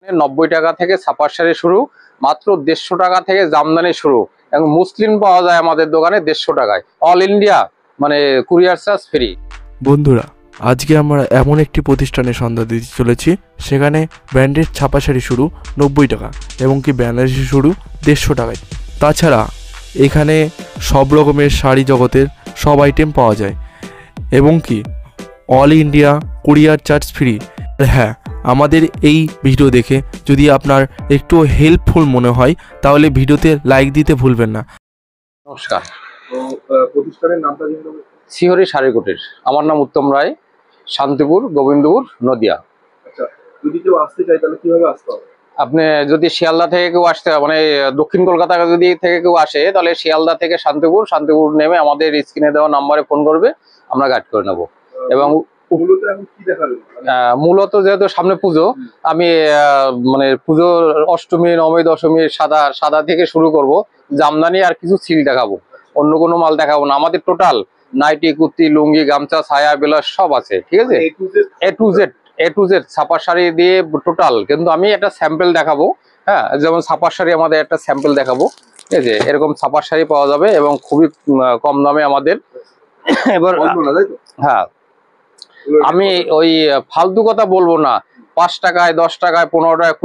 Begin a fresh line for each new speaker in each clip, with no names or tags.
90 টাকা থেকে ছাপার শাড়ি শুরু, মাত্র 150 টাকা থেকে জামদানি শুরু, এবং মুসলিম পাওয়া যায় আমাদের দোকানে 150 টাকায়। অল ইন্ডিয়া মানে কুরিয়ার চার্জ ফ্রি।
বন্ধুরা, আজকে আমরা এমন একটি প্রতিষ্ঠানের সন্ধান দিতে চলেছি, সেখানে ব্র্যান্ডেড ছাপা শাড়ি শুরু 90 টাকা এবং কি বেনারসি শুরু 150 টাকায়। তাছাড়া এখানে সব রকমের শাড়ি জগতের সব আইটেম পাওয়া যায় এবং কি all India courier charge free. হ্যাঁ, আমাদের এই ভিডিও দেখে যদি আপনার একটু হেল্পফুল মনে হয় তাহলে ভিডিওতে লাইক দিতে ভুলবেন না।
নমস্কার,
প্রতিষ্ঠানের নামটা
শিহরি শাড়ি কুটির। আমার নাম উত্তম রায়, শান্তিপুর, গোবিন্দপুর, নদিয়া।
আচ্ছা, যদি কেউ আসতে চায় তাহলে কিভাবে আসতে হবে?
আপনি যদি শিয়ালদা থেকে কেউ আসতে মানে দক্ষিণ কলকাতা যদি থেকে কেউ আসে তাহলে শিয়ালদা থেকে শান্তিপুর নেমে আমাদের স্ক্রিনে দেওয়া নাম্বারে ফোন করবে, আমরা গাইড করে নেব। এবং মূলত যেহেতু সামনে পুজো, আমি মানে পুজো অষ্টমী নবমী দশমী সাদা থেকে শুরু করব। জামদানি আর কিছু সিল দেখাবো, অন্য কোনো মাল দেখাবো না। আমাদের টোটাল নাইটি, কুর্তি, লুঙ্গি, গামছা, ছায়া, বেলাস সব আছে, ঠিক আছে। এ টু জেড ছাপার শাড়ি দিয়ে টোটাল। কিন্তু আমি একটা স্যাম্পল দেখাবো, হ্যাঁ, যেমন ছাপার শাড়ি আমাদের একটা স্যাম্পল দেখাবো, ঠিক আছে। এরকম ছাপার শাড়ি পাওয়া যাবে এবং খুবই কম দামে আমাদের। এবার হ্যাঁ, আমি ওই ফালতু কথা বলবো না। 5 টাকায় 10 টাকায় 15 টাকায়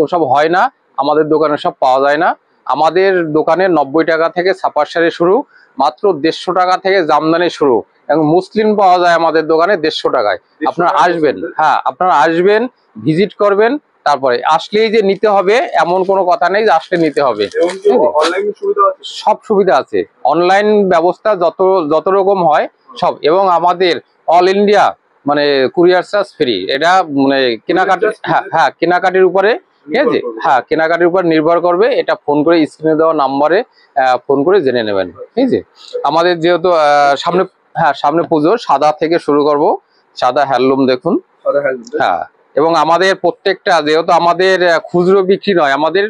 ওসব হয় না, আমাদের দোকানে সব পাওয়া যায় না। আমাদের দোকানে 90 টাকা থেকে ছাপার শাড়ি শুরু, মাত্র 150 টাকা থেকে জামদানি শুরু, এবং মুসলিম পাওয়া যায় আমাদের দোকানে 150 টাকায়। আপনারা আসবেন, হ্যাঁ আপনারা আসবেন, ভিজিট করবেন, তারপরে আসলেই যে নিতে হবে এমন কোনো কথা নেই যে আসলে নিতে হবে। সব সুবিধা আছে, অনলাইন ব্যবস্থা যত রকম হয় সব। এবং আমাদের অল ইন্ডিয়া মানে কুরিয়ার চার্জ ফ্রি। এটা মানে কেনাকাটি, হ্যাঁ কেনাকাটির উপরে, ঠিক আছে। হ্যাঁ, কেনাকাটির উপর নির্ভর করবে। এটা ফোন করে স্ক্রিনে দেওয়া নাম্বারে ফোন করে জেনে নেবেন, ঠিক আছে। আমাদের যেহেতু সামনে পুজো, সাদা থেকে শুরু করব। সাদা হ্যান্ডলুম দেখুন, হ্যাঁ। এবং আমাদের প্রত্যেকটা, যেহেতু আমাদের খুচরো বিক্রি নয়, আমাদের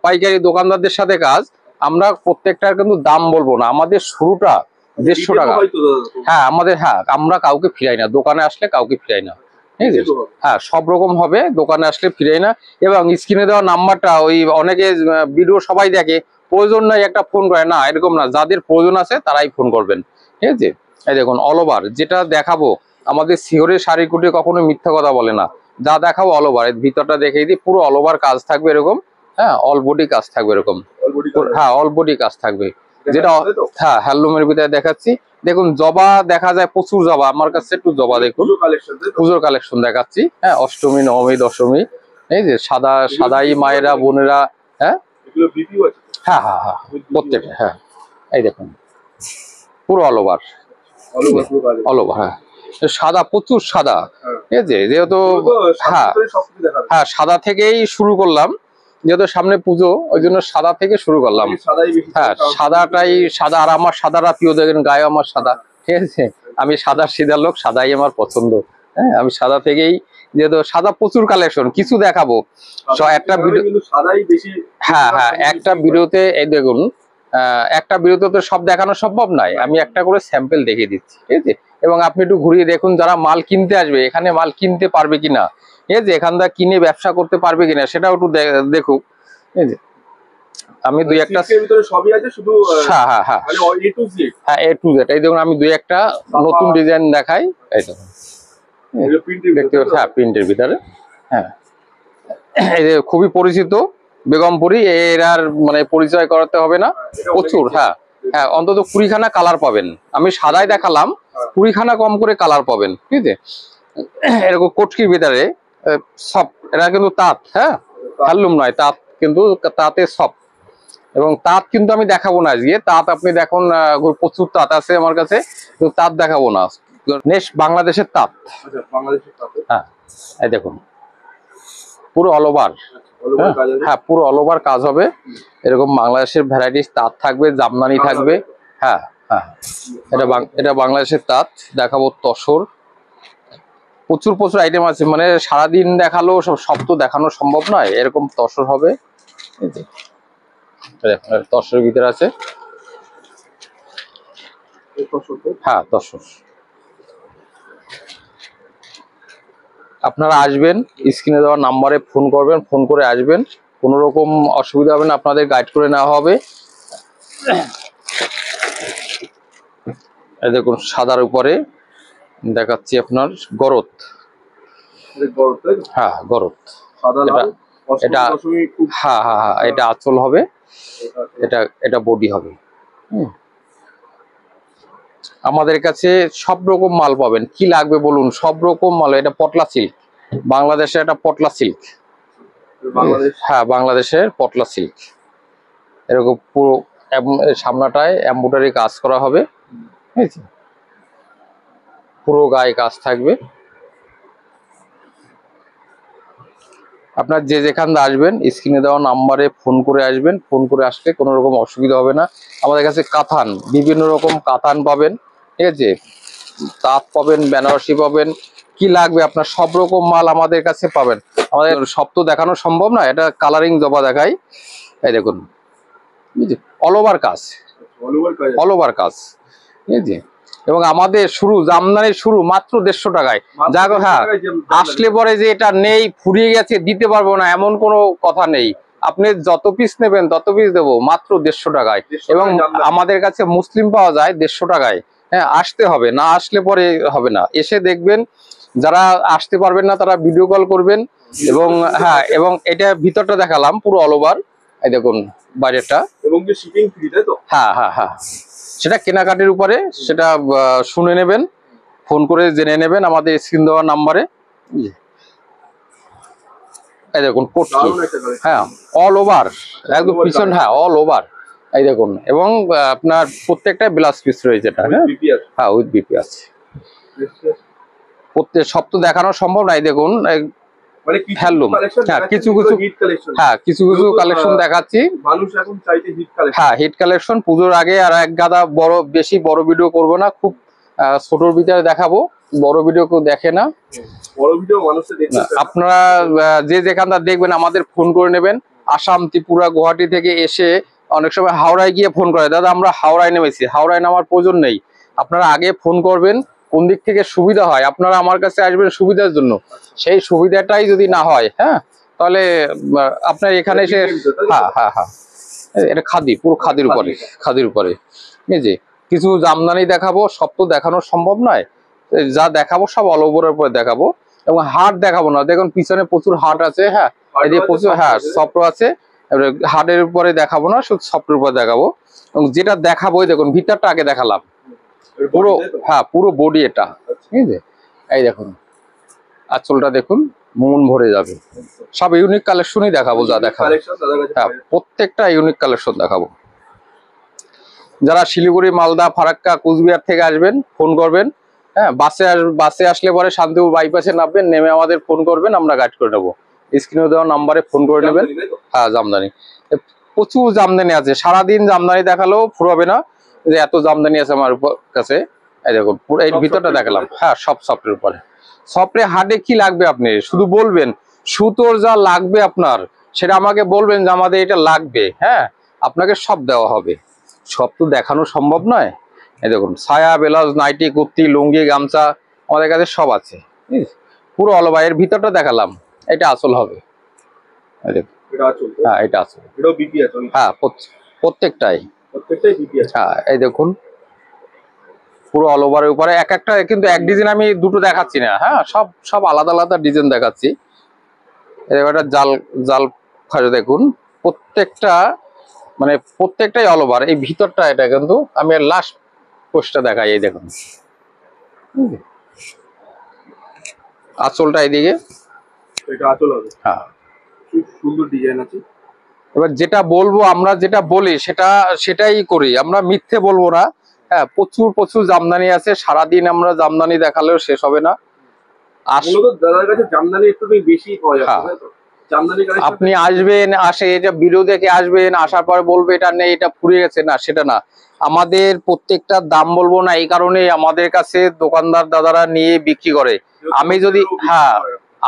পাইকারি দোকানদারদের সাথে কাজ, আমরা প্রত্যেকটার কিন্তু দাম বলবো না। আমাদের শুরুটা 150 টাকা। হ্যাঁ, আমরা কাউকে ফিরাই না, দোকানে আসলে কাউকে ফিরাই না, ঠিক আছে। হ্যাঁ, সব রকম হবে, দোকানে আসলে ফিরাই না। এবং স্ক্রিনে দেওয়া নাম্বারটা, ওই অনেকে ভিডিও সবাই দেখে, প্রয়োজন নাই একটা ফোন করে না, এরকম না। যাদের প্রয়োজন আছে তারাই ফোন করবেন, ঠিক আছে। এই দেখুন অল ওভার যেটা দেখাবো, আমাদের শিহরি শাড়ি কুটি কখনো মিথ্যা কথা বলে না। যা দেখাবো অল ওভার, ভিতরটা দেখিয়ে দিই, পুরো অল ওভার কাজ থাকবে এরকম। হ্যাঁ, অল বডি কাজ থাকবে এরকম। হ্যাঁ, অল বডি কাজ থাকবে, যেটা হ্যাঁ হ্যান্ডলুমের ভিতরে দেখাচ্ছি। দেখুন জবা দেখা যায়, প্রচুর জবা আমার কাছে। একটু জবা দেখুন, পুজোর কালেকশন দেখাচ্ছি। হ্যাঁ, অষ্টমী নবমী দশমী, এই যে সাদাই মায়েরা বোনেরা। হ্যাঁ হ্যাঁ হ্যাঁ হ্যাঁ প্রত্যেকটা, হ্যাঁ এই দেখুন পুরো অল ওভার, হ্যাঁ সাদা, প্রচুর সাদা, ঠিক আছে। যেহেতু হ্যাঁ সাদা থেকেই শুরু করলাম, যেহেতু সামনে পুজো, ওই জন্য সাদা থেকে শুরু করলাম। হ্যাঁ, সাদাটাই সাদা। আর আমার সাদাটা প্রিয়, দেখেন গায়ে আমার সাদা, ঠিক আছে। আমি সাদা সিধা লোক, সাদাই আমার পছন্দ। হ্যাঁ, আমি সাদা থেকেই, যেহেতু সাদা প্রচুর কালেকশন, কিছু দেখাবো একটা ভিডিও। হ্যাঁ হ্যাঁ, একটা ভিডিওতে এই দেখুন, একটা ভিডিওতে তো সব দেখানো সম্ভব নয়, আমি একটা করে স্যাম্পল দেখিয়ে দিচ্ছি, ঠিক আছে। এবং আপনি একটু ঘুরিয়ে দেখুন, যারা মাল কিনতে আসবে এখানে মাল কিনতে পারবে কিনা, ঠিক আছে, এখান থেকে কিনে ব্যবসা করতে পারবে কিনা সেটাও একটু দেখুক, ঠিক আছে। আমি দুই একটা
সবই আছে, শুধু
হ্যাঁ হ্যাঁ হ্যাঁ হ্যাঁ এ টু জেড। এই দেখুন আমি দুই একটা নতুন ডিজাইন দেখাই, এই দেখুন দেখতে পাচ্ছি। হ্যাঁ, প্রিন্টের ভিতরে, হ্যাঁ এই যে খুবই পরিচিত বেগমপুরি, এর আর মানে পরিচয় করাতে হবে না, প্রচুর। হ্যাঁ হ্যাঁ, অন্তত 20খানা কালার পাবেন। আমি সাদাই দেখালাম, 20খানা কম করে কালার পাবেন, ঠিক আছে। এরকম কটকির ভিতরে সব, এরা কিন্তু তাঁত, হ্যাঁ হ্যান্ডলুম নয়, তাঁত কিন্তু, তাঁতে সব। এবং তাঁত কিন্তু আমি দেখাবো না আজকে। তাঁত আপনি দেখুন, প্রচুর তাঁত আছে আমার কাছে, কিন্তু তাঁত দেখাবো না। নেক্সট বাংলাদেশের তাঁত, হ্যাঁ এই দেখুন পুরো অল ওভার। হ্যাঁ, পুরো অল ওভার কাজ হবে এরকম। বাংলাদেশের ভ্যারাইটিস তাঁত থাকবে, জামদানি থাকবে। হ্যাঁ হ্যাঁ, এটা বাংলাদেশের তাঁত দেখাবো। তসর, প্রচুর আইটেম আছে, মানে সারাদিন দেখালেও সব তো দেখানো সম্ভব নয়। এরকম তসর হবে, তসরের ভিতরে আছে, হ্যাঁ তসর। আপনারা আসবেন, স্ক্রিনে দেওয়া নাম্বারে ফোন করবেন, ফোন করে আসবেন, কোনো রকম অসুবিধা হবে না, আপনাদের গাইড করে নেওয়া হবে। এই দেখুন সাদার উপরে দেখাচ্ছি আপনার গরদ। হ্যাঁ গরদ,
সাদা লাল
এটা
খুব
হ্যাঁ হ্যাঁ হ্যাঁ, এটা আঁচল হবে, এটা এটা বডি হবে। আমাদের কাছে সব রকম মাল পাবেন, কি লাগবে বলুন, সব রকম মাল। এটা পটলা সিল্ক, বাংলাদেশে এটা পটলা সিল্ক।
বাংলাদেশ।
হ্যাঁ বাংলাদেশের পটলা সিল্ক। এরকম পুরো সামনাটায় এমব্রয়ডারি কাজ করা হবে, ঠিক আছে? পুরো গায়ে কাজ থাকবে। আপনার যে যেখান দিয়ে আসবেন স্ক্রিনে দেওয়া নাম্বারে ফোন করে আসবেন, ফোন করে আসলে কোনো রকম অসুবিধা হবে না। আমাদের কাছে কাতান, বিভিন্ন রকম কাতান পাবেন, ঠিক আছে? তাঁত পাবেন, বেনারসি পাবেন, কি লাগবে আপনার সব রকম মাল আমাদের কাছে পাবেন। আমাদের সব তো দেখানো সম্ভব না, এটা কালারিং জবা দেখাই। এই দেখুন অল ওভার কাজ, অল ওভার কাজ, ঠিক আছে? এবং আমাদের শুরু জামদানির শুরু মাত্র 150 টাকায়। যা হ্যাঁ, আসলে পরে যে এটা নেই, ফুরিয়ে গেছে, দিতে পারবো না এমন কোনো কথা নেই। আপনি যত পিস নেবেন তত পিস দেবো, মাত্র 150 টাকায়। এবং আমাদের কাছে মুসলিম পাওয়া যায় 150 টাকায়। হ্যাঁ আসতে হবে, না আসলে পরে হবে না। এসে দেখবেন, যারা আসতে পারবেন না তারা ভিডিও কল করবেন। এবং হ্যাঁ, এবং এটা ভিতরটা দেখালাম পুরো অল ওভার। এই দেখুন বাইরেটা,
এবং যে শিপিং ফ্রি, তাই তো?
হ্যাঁ হ্যাঁ হ্যাঁ, সেটা কেনাকাটির উপরে, সেটা শুনে নেবেন, ফোন করে জেনে নেবেন আমাদের স্ক্রিন দেওয়া নাম্বারে। এই দেখুন কোটকি, হ্যাঁ অল ওভার একদম পিছন, হ্যাঁ অল ওভার। এই দেখুন, এবং আপনার প্রত্যেকটা ব্লাউজ পিস রয়েছে এটা, হ্যাঁ উইথ বিপি আছে। প্রত্যেক সব তো দেখানো সম্ভব নাই। দেখুন হ্যান্ডলুম, হ্যাঁ কিছু কিছু, হ্যাঁ কিছু কিছু কালেকশন দেখাচ্ছি।
মানুষ এখন চাইছে হিট কালেকশন।
হ্যাঁ হিট কালেকশন পুজোর আগে, আর এক গাদা বড়, বেশি বড় ভিডিও করব না, খুব ছোটর ভিতরে দেখাবো, বড় ভিডিও কেউ দেখে না।
বড় ভিডিও মানুষে দেখতে,
আপনারা যে যেখানটা দেখবেন আমাদের ফোন করে নেবেন। আসাম, ত্রিপুরা, গুয়াহাটি থেকে এসে অনেক সময় হাওড়ায় গিয়ে ফোন করে, দাদা আমরা হাওড়ায় নেমেছি। হাওড়ায় নামার প্রয়োজন নেই, আপনারা আগে ফোন করবেন, কোন দিক থেকে সুবিধা হয় আপনারা আমার কাছে আসবেন সুবিধার জন্য। সেই সুবিধাটাই যদি না হয়, হ্যাঁ তাহলে আপনার এখানে এসে, হ্যাঁ হ্যাঁ হ্যাঁ, এটা খাদি, পুরো খাদির উপরে, খাদির উপরে। ঠিক আছে, কিছু জামদানি দেখাবো, সব তো দেখানো সম্ভব নয়, যা দেখাবো সব অল ওভারের উপরে দেখাবো। এবং হাট দেখাবো না, দেখুন পিছনে প্রচুর হাট আছে, হ্যাঁ এই যে প্রচুর, হ্যাঁ সফট আছে, হাটের উপরে দেখাবো না, শুধু সফটের উপরে দেখাবো। এবং যেটা দেখাবো, দেখুন ভিতরটা আগে দেখালাম পুরো, হ্যাঁ পুরো বডি এটা, ঠিক আছে? এই দেখুন আঁচলটা দেখুন, মন ভরে যাবে। সব ইউনিক কালেকশনই দেখাবো, যা দেখাবো হ্যাঁ প্রত্যেকটা ইউনিক কালেকশন দেখাবো। যারা শিলিগুড়ি, মালদা, ফারাক্কা, কুচবিহার থেকে আসবেন ফোন করবেন, হ্যাঁ বাসে আসলে পরে শান্তিপুর বাইপাসে নামবেন, নেমে আমাদের ফোন করবেন, আমরা গাইড করে নেবো। স্ক্রিনে দেওয়া নাম্বারে ফোন করে নেবেন। হ্যাঁ জামদানি, প্রচুর জামদানি আছে, সারাদিন জামদানি দেখালেও ফুরাবে না, যে এত জামদানি আছে আমার কাছে। এই দেখুন পুরো এই ভিতরটা দেখালাম, হ্যাঁ সব সফটের উপরে। সফটে হাটে কি লাগবে আপনি শুধু বলবেন, সুতোর যা লাগবে আপনার সেটা আমাকে বলবেন যে আমাদের এটা লাগবে, হ্যাঁ আপনাকে সব দেওয়া হবে। সব তো দেখানো সম্ভব নয়। এই দেখুন সায়া, ব্লাউজ, নাইটি, কুর্তি, লুঙ্গি, গামছা আমাদের কাছে সব আছে, পুরো অল ওভার। এর ভিতরটা দেখালাম, এটা আসল হবে। এই দেখুন, হ্যাঁ এটা আসল, হ্যাঁ প্রত্যেকটাই, হ্যাঁ এই দেখুন পুরো অল ওভারের উপরে। এক একটা কিন্তু এক ডিজাইন আমি দুটো দেখাচ্ছি না, হ্যাঁ সব সব আলাদা আলাদা ডিজাইন দেখাচ্ছি। এটা জাল জাল ফাজে দেখুন, প্রত্যেকটা মানে প্রত্যেকটাই অল ওভার। এই ভিতরটা এটা কিন্তু আমি লাস্ট পোস্টটা দেখাই, এই দেখুন আঁচলটা এইদিকে, হ্যাঁ
খুব সুন্দর ডিজাইন আছে।
এবার যেটা বলবো, আমরা যেটা বলি সেটাই করি, আমরা মিথ্যে বলবো না। হ্যাঁ প্রচুর প্রচুর জামদানি আছে, সারাদিন আমরা জামদানি দেখালেও শেষ হবে না।
দাদার কাছে জামদানি একটু বেশি পাওয়া যায়, তাই তো?
আপনি আসবেন, আসে এটা ভিডিও দেখে আসবেন, আসার পরে বলবে এটা নেই, এটা ফুরিয়ে গেছে, না সেটা না। আমাদের প্রত্যেকটা দাম বলবো না, এই কারণে আমাদের কাছে দোকানদার দাদারা নিয়ে বিক্রি করে।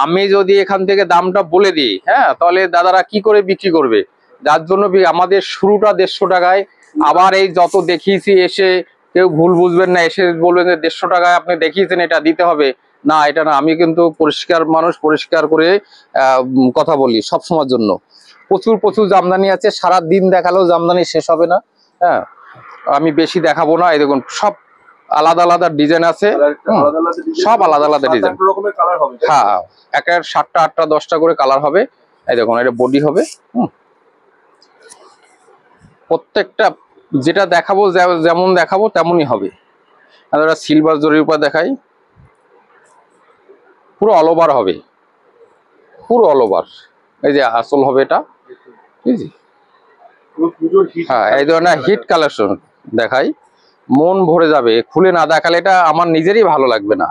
আমি যদি এখান থেকে দামটা বলে দিই, হ্যাঁ তাহলে দাদারা কি করে বিক্রি করবে? যার জন্য আমাদের শুরুটা 150 টাকায়। আবার এই যত দেখিয়েছি, এসে কেউ ভুল বুঝবেন না, এসে বলবেন যে 150 টাকায় আপনি দেখিয়েছেন, এটা দিতে হবে। না এটা না, আমি কিন্তু পরিষ্কার মানুষ, পরিষ্কার করে কথা বলি সব সময়ের জন্য। প্রচুর প্রচুর জামদানি আছে, সারা দিন দেখালেও জামদানি শেষ হবে না। হ্যাঁ, আমি বেশি দেখাবো না। এই দেখুন সব আলাদা আলাদা ডিজাইন আছে, সব আলাদা আলাদা ডিজাইন।
রকমের কালার হবে।
হ্যাঁ, একের 7টা 8টা 10টা করে কালার হবে। এই দেখুন এটা বডি হবে। প্রত্যেকটা যেটা দেখাবো যেমন দেখাবো তেমনই হবে। আমরা সিলভার জরির উপর দেখাই, পুরো অল ওভার হবে, পুরো অল ওভার। এই যে আসল হবে এটা, ঠিক আছে? হ্যাঁ, এই ধরনের হিট কালেকশন দেখাই, মন ভরে যাবে। খুলে না দেখালে এটা আমার নিজেরই ভালো লাগবে না।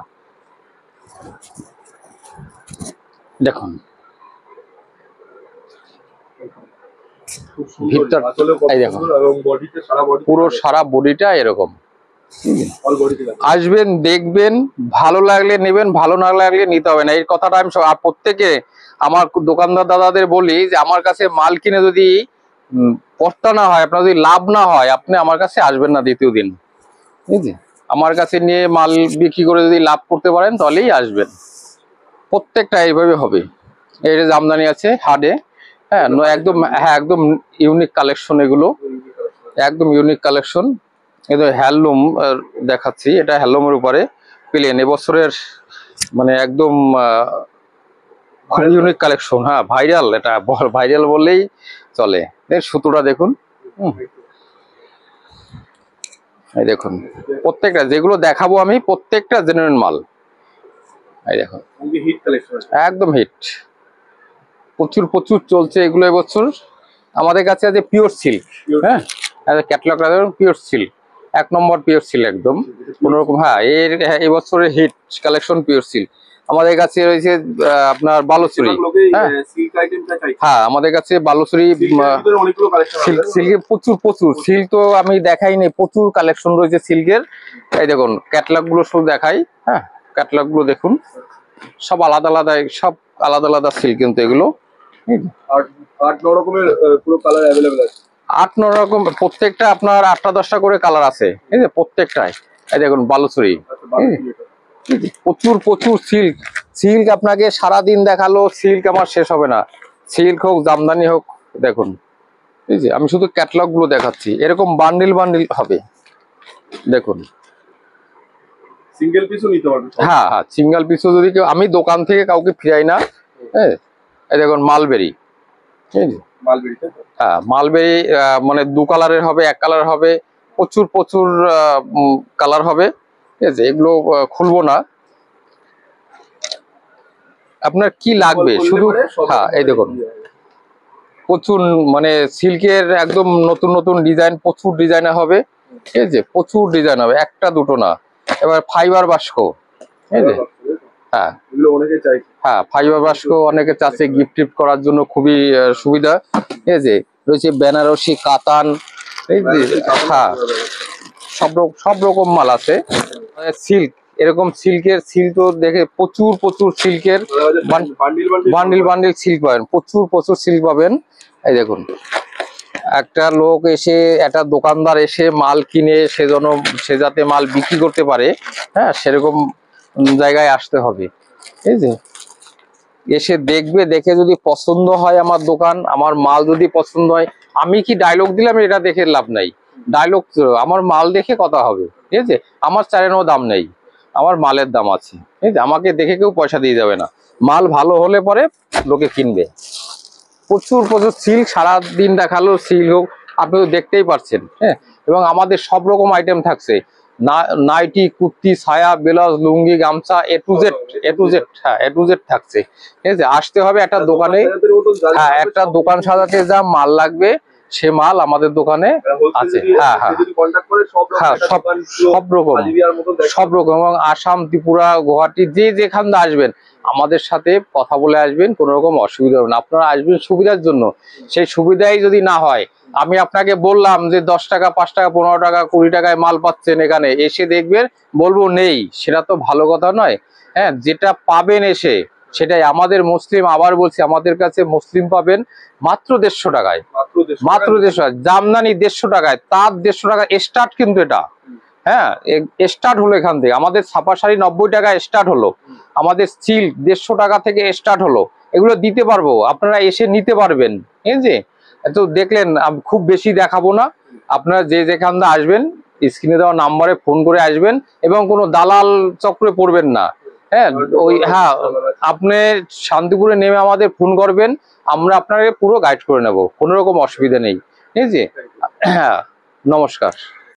দেখুন ভিতর, এই দেখুন পুরো সারা বডিটা এরকম। আসবেন, দেখবেন, ভালো লাগলে নেবেন, ভালো না লাগলে নিতে হবে না। এই কথাটা আমি প্রত্যেকে আমার দোকানদার দাদাদের বলি যে আমার কাছে মাল কিনে যদি কর্তা না হয়, আপনার যদি লাভ না হয়, আপনি আমার কাছে আসবেন না দ্বিতীয় দিন। বুঝলি, আমার কাছে নিয়ে মাল বিক্রি করে যদি লাভ করতে পারেন তাহলেই আসবেন। প্রত্যেকটা এইভাবে হবে। এই যে জামদানি আছে হাডে, হ্যাঁ একদম, হ্যাঁ একদম ইউনিক কালেকশন, এগুলো একদম ইউনিক কালেকশন। এই হ্যান্ডলুম দেখাচ্ছি, এটা হ্যান্ডলুমের উপরে প্লেন, এবছরের মানে একদম ইউনিক কালেকশন। হ্যাঁ ভাইরাল, এটা ভাইরাল বললেই চলে। এর সুতোটা দেখুন, এই দেখুন প্রত্যেকটা যেগুলো দেখাবো আমি প্রত্যেকটা জেনুইন মাল। এই দেখুন একদম হিট, প্রচুর প্রচুর চলছে এগুলো এবছর। আমাদের কাছে আছে পিওর সিল্ক, হ্যাঁ ক্যাটালগ পিওর সিল্ক, 1 নম্বর পিওর সিল্ক একদম কোনোরকম। হ্যাঁ এই বছরের হিট কালেকশন পিওর সিল্ক। আমাদের কাছে রয়েছে আপনার বালুচুরি। হ্যাঁ আমাদের কাছে বালুচুরি সিল্কের প্রচুর প্রচুর সিল্ক, তো আমি দেখাইনি, প্রচুর কালেকশন রয়েছে সিল্কের। এই দেখুন ক্যাটালগ গুলো শুধু দেখাই। হ্যাঁ ক্যাটালগ গুলো দেখুন, সব আলাদা আলাদা, সব আলাদা আলাদা সিল্ক কিন্তু এগুলো।
8-9 রকমের পুরো কালার अवेलेबल আছে।
8-9 রকম, প্রত্যেকটা আপনার 8টা 10টা করে কালার আছে। এই যে প্রত্যেকটাই, এই দেখুন বালুচুরি, প্রচুর প্রচুর সিল্ক। সিল্ক আপনাকে সারা দিন দেখালো, সিল্ক আমার শেষ হবে না। সিল্ক হোক, জামদানি হোক, দেখুন এই যে আমি শুধু ক্যাটালগ গুলো দেখাচ্ছি। এরকম বান্ডিল বান্ডিল হবে, দেখুন
সিঙ্গেল পিসও নিতে পারবে।
হ্যাঁ হ্যাঁ, সিঙ্গেল পিসও যদি কেউ, আমি দোকান থেকে কাউকে ফিরাই না। হ্যাঁ এই দেখুন মালবেরি, ঠিক আছে? হ্যাঁ মালবেরি মানে 2 কালারের হবে, 1 কালার হবে, প্রচুর প্রচুর কালার হবে, ঠিক আছে? এগুলো খুলবো না, আপনার কি লাগবে শুধু। হ্যাঁ এই দেখুন প্রচুর মানে সিল্কের একদম নতুন নতুন ডিজাইন, প্রচুর ডিজাইনে হবে, ঠিক আছে? প্রচুর ডিজাইন হবে, একটা দুটো না। এবার ফাইবার বাস্ক, ঠিক আছে? হ্যাঁ হ্যাঁ ফাইবার বাস্ক অনেকে চাচ্ছে গিফট টিফট করার জন্য, খুবই সুবিধা, ঠিক আছে? রয়েছে বেনারসি, কাতান, এই যে হ্যাঁ সব রকম মাল আছে। সিল্ক, এরকম সিল্কের সিল্ক তো দেখে প্রচুর প্রচুর সিল্কের বান্ডিল বান্ডিল সিল্ক পাবেন, প্রচুর প্রচুর সিল্ক পাবেন। এই দেখুন একটা লোক এসে, একটা দোকানদার এসে মাল কিনে সে যাতে মাল বিক্রি করতে পারে, হ্যাঁ সেরকম জায়গায় আসতে হবে, ঠিক আছে? এসে দেখবে, দেখে যদি পছন্দ হয় আমার দোকান, আমার মাল যদি পছন্দ হয়, আমি কি ডায়লগ দিলাম এটা দেখে লাভ নাই। ডায়লগ, আমার মাল দেখে কথা হবে, ঠিক আছে? আমার চারেরও দাম নেই, আমার মালের দাম আছে, ঠিক আছে? আমাকে দেখে কেউ পয়সা দিয়ে যাবে না। মাল ভালো হলে পরে লোকে কিনবে। প্রচুর প্রচুর সিল্ক, সারাদিন দেখালো সিল্ক হোক, আপনি তো দেখতেই পাচ্ছেন। হ্যাঁ এবং আমাদের সব রকম আইটেম থাকছে, নাইটি, কুর্তি, সায়া, ব্লাউজ, লুঙ্গি, গামছা, এ টু জেড, হ্যাঁ এ টু জেড থাকছে, ঠিক আছে? আসতে হবে একটা দোকানে, হ্যাঁ একটা দোকান সাজাতে যা মাল লাগবে সে মাল আমাদের দোকানে আছে। হ্যাঁ হ্যাঁ হ্যাঁ সব রকম এবং আসাম, ত্রিপুরা, গুয়াহাটি, যেখান থেকে আসবেন আমাদের সাথে কথা বলে আসবেন, কোনো রকম অসুবিধা হবে না। আপনারা আসবেন সুবিধার জন্য, সেই সুবিধাই যদি না হয়, আমি আপনাকে বললাম যে 10 টাকা, 5 টাকা, 15 টাকা, 20 টাকায় মাল পাচ্ছেন, এখানে এসে দেখবেন, বলবো নেই, সেটা তো ভালো কথা নয়। হ্যাঁ যেটা পাবেন এসে সেটাই। আমাদের মুসলিম, আবার বলছি, আমাদের কাছে মুসলিম পাবেন মাত্র 150 টাকায়, মাত্র 150 টাকা। জামদানি 150 টাকায়, তার 150 টাকা স্টার্ট কিন্তু এটা। হ্যাঁ স্টার্ট হলো এখান থেকে, আমাদের ছাপা শাড়ি 90 টাকা স্টার্ট হলো, আমাদের সিল্ক 150 টাকা থেকে স্টার্ট হলো। এগুলো দিতে পারবো, আপনারা এসে নিতে পারবেন। ঠিক আছে, তো দেখলেন আমি খুব বেশি দেখাবো না, আপনারা যে যেখান থেকে আসবেন স্ক্রিনে দেওয়া নাম্বারে ফোন করে আসবেন এবং কোনো দালাল চক্রে পড়বেন না। হ্যাঁ হ্যাঁ, আপনি শান্তিপুরে নেমে আমাদের ফোন করবেন, আমরা আপনাকে পুরো গাইড করে নেব, কোনো রকম অসুবিধা নেই। ঠিক আছে, হ্যাঁ, নমস্কার।